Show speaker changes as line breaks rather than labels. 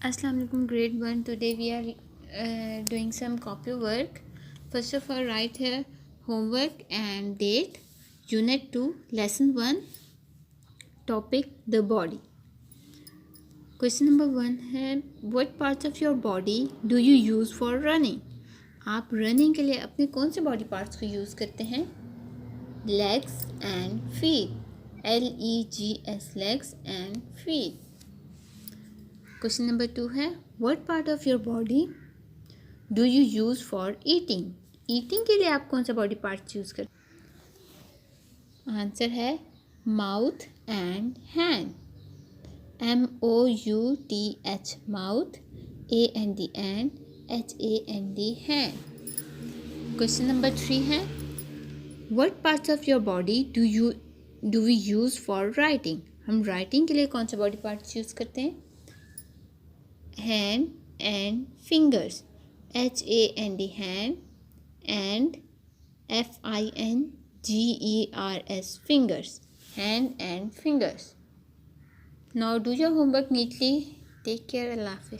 Assalamu alaikum, grade 1. Today we are doing some copy work. First of all, write here homework and date. Unit 2, lesson 1, topic the body. Question number 1 है what parts of your body do you use for running? आप running के लिए अपने कौन से body parts को use करते हैं? legs and feet. LEGS, legs and feet. Question number 2 है what part of your body do you use for eating? Eating के लिए आप कौन सा बॉडी पार्ट यूज़ करते हैं? आंसर है mouth and hand. MOUTH mouth, AND HAND hand. Question number 3 है what parts of your body do we use for writing? हम राइटिंग के लिए कौन सा बॉडी पार्ट्स यूज़ करते हैं? hand and fingers. HAND hand and FINGERS fingers. Hand and fingers. Now do your homework neatly. Take care. Allah Hafiz.